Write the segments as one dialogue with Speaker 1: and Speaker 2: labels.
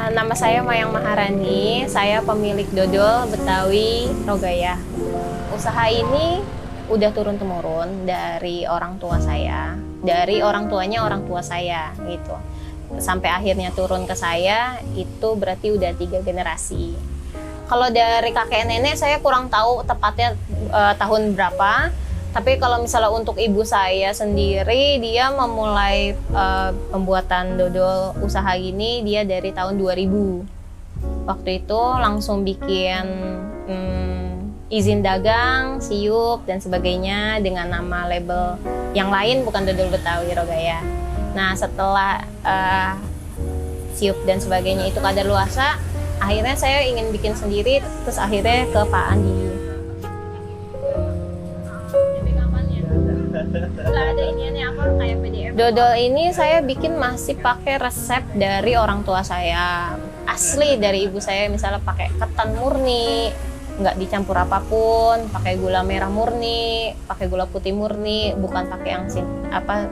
Speaker 1: Nama saya Mayang Maharani, saya pemilik dodol Betawi Rogaya. Usaha ini udah turun-temurun dari orang tua saya, dari orang tuanya orang tua saya gitu. Sampai akhirnya turun ke saya, itu berarti udah 3 generasi. Kalau dari kakek nenek saya kurang tahu tepatnya tahun berapa. Tapi kalau misalnya untuk ibu saya sendiri, dia memulai pembuatan dodol usaha ini dia dari tahun 2000. Waktu itu langsung bikin izin dagang, siup, dan sebagainya dengan nama label yang lain bukan Dodol Betawi Rogaya. Nah setelah siup dan sebagainya itu kadaluarsa, akhirnya saya ingin bikin sendiri, terus akhirnya ke Pak Andi. Dodol ini saya bikin masih pakai resep dari orang tua saya, asli dari ibu saya, misalnya pakai ketan murni, nggak dicampur apapun, pakai gula merah murni, pakai gula putih murni, bukan pakai yang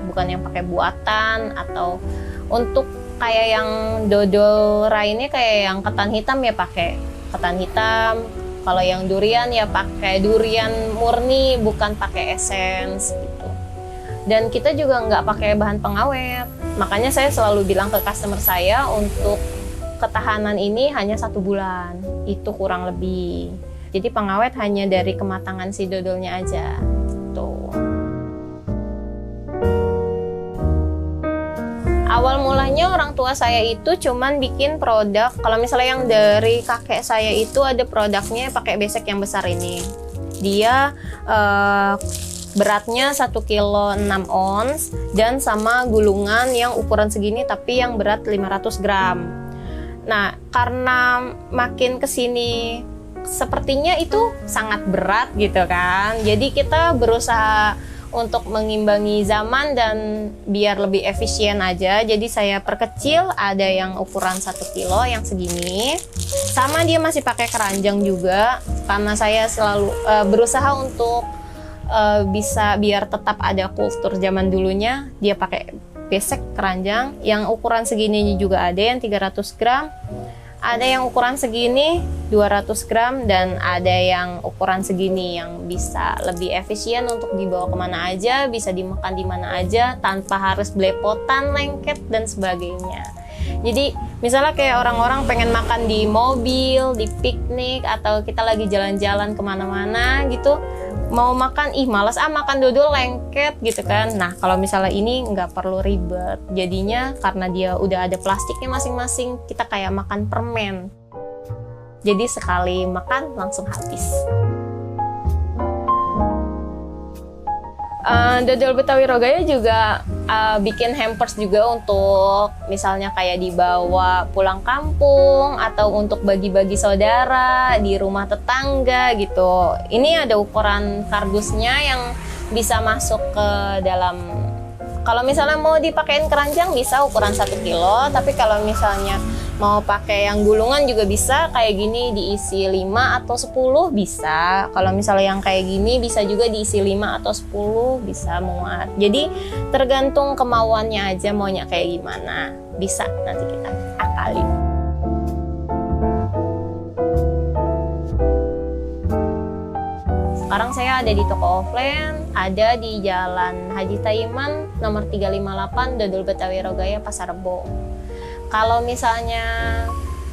Speaker 1: bukan yang pakai buatan. Atau untuk kayak yang dodol lainnya kayak yang ketan hitam ya pakai ketan hitam. Kalau yang durian ya pakai durian murni, bukan pakai essence gitu. Dan kita juga nggak pakai bahan pengawet. Makanya saya selalu bilang ke customer saya untuk ketahanan ini hanya 1 bulan. Itu kurang lebih. Jadi pengawet hanya dari kematangan si dodolnya aja. Tuh. Awal mulanya orang tua saya itu cuman bikin produk. Kalau misalnya yang dari kakek saya itu ada produknya pakai besek yang besar ini. Dia beratnya 1 kilo 6 ons dan sama gulungan yang ukuran segini tapi yang berat 500 gram. Nah, karena makin kesini sepertinya itu sangat berat gitu kan. Jadi kita berusaha untuk mengimbangi zaman dan biar lebih efisien aja. Jadi saya perkecil, ada yang ukuran 1 kilo yang segini. Sama dia masih pakai keranjang juga karena saya selalu berusaha untuk bisa biar tetap ada kultur zaman dulunya. Dia pakai besek keranjang yang ukuran segini juga ada yang 300 gram, ada yang ukuran segini 200 gram, dan ada yang ukuran segini yang bisa lebih efisien untuk dibawa kemana aja, bisa dimakan di mana aja tanpa harus belepotan, lengket, dan sebagainya. Jadi misalnya kayak orang-orang pengen makan di mobil, di piknik, atau kita lagi jalan-jalan kemana-mana gitu, mau makan, males makan dodol lengket gitu kan. Nah kalau misalnya ini nggak perlu ribet, jadinya karena dia udah ada plastiknya masing-masing, kita kayak makan permen. Jadi sekali makan langsung habis. Dodol Betawi Rogaya juga bikin hampers juga untuk misalnya kayak dibawa pulang kampung atau untuk bagi-bagi saudara di rumah tetangga gitu. Ini ada ukuran kardusnya yang bisa masuk ke dalam. Kalau misalnya mau dipakein keranjang bisa ukuran 1 kilo, tapi kalau misalnya mau pakai yang gulungan juga bisa, kayak gini diisi 5 atau 10 bisa. Kalau misalnya yang kayak gini bisa juga diisi 5 atau 10 bisa muat. Jadi tergantung kemauannya aja maunya kayak gimana. Bisa nanti kita akalin. Sekarang saya ada di toko offline, ada di Jalan Haji Taiman nomor 358 Dodol Betawi Rogaya Pasar Rebo. Kalau misalnya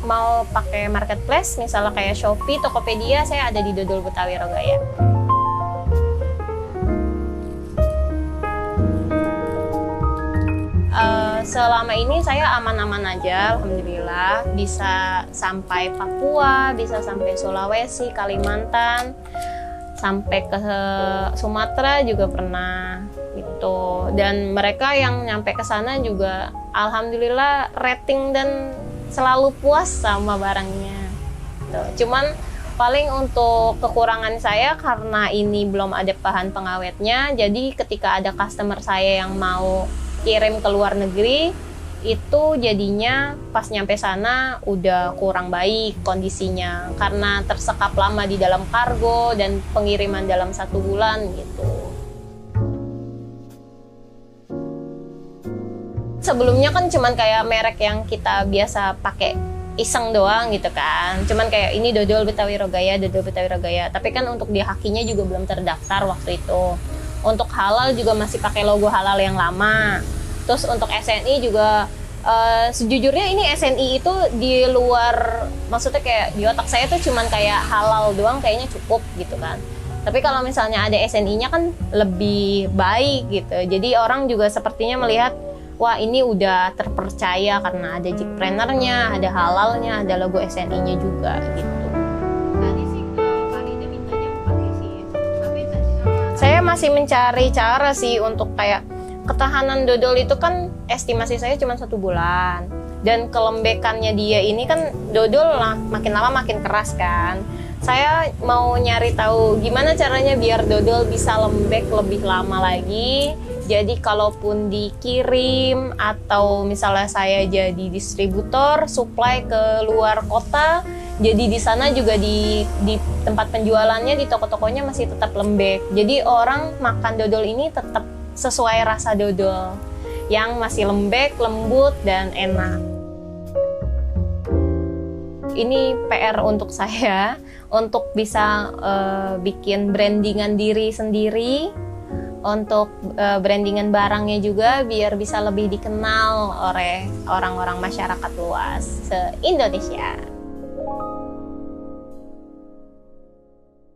Speaker 1: mau pakai marketplace, misalnya kayak Shopee, Tokopedia, saya ada di Dodol Betawi Rogaya. Selama ini saya aman-aman aja, alhamdulillah. Bisa sampai Papua, bisa sampai Sulawesi, Kalimantan, sampai ke Sumatera juga pernah gitu. Dan mereka yang nyampe ke sana juga alhamdulillah rating dan selalu puas sama barangnya. Tuh. Cuman paling untuk kekurangan saya karena ini belum ada bahan pengawetnya, jadi ketika ada customer saya yang mau kirim ke luar negeri, itu jadinya pas nyampe sana udah kurang baik kondisinya karena tersekap lama di dalam kargo dan pengiriman dalam 1 bulan gitu. Sebelumnya kan cuman kayak merek yang kita biasa pakai iseng doang gitu kan. Cuman kayak ini dodol Betawi Rogaya, dodol Betawi Rogaya. Tapi kan untuk di Hakinya juga belum terdaftar waktu itu. Untuk halal juga masih pakai logo halal yang lama. Terus untuk SNI juga sejujurnya ini SNI itu di luar, maksudnya kayak di otak saya tuh cuman kayak halal doang kayaknya cukup gitu kan. Tapi kalau misalnya ada SNI-nya kan lebih baik gitu. Jadi orang juga sepertinya melihat, wah ini udah terpercaya karena ada Jikprenernya, ada halalnya, ada logo SNI-nya juga gitu. Tadi sih Kak Rida mintanya pakai sih. Tapi saya masih mencari cara sih untuk kayak ketahanan dodol itu kan estimasi saya cuma 1 bulan. Dan kelembekannya dia ini kan dodol lah makin lama makin keras kan. Saya mau nyari tahu gimana caranya biar dodol bisa lembek lebih lama lagi. Jadi kalaupun dikirim atau misalnya saya jadi distributor supply ke luar kota, jadi di sana juga di tempat penjualannya di toko-tokonya masih tetap lembek. Jadi orang makan dodol ini tetap sesuai rasa dodol yang masih lembek, lembut dan enak. Ini PR untuk saya untuk bisa bikin brandingan diri sendiri, untuk brandingan barangnya juga biar bisa lebih dikenal oleh orang-orang masyarakat luas se-Indonesia.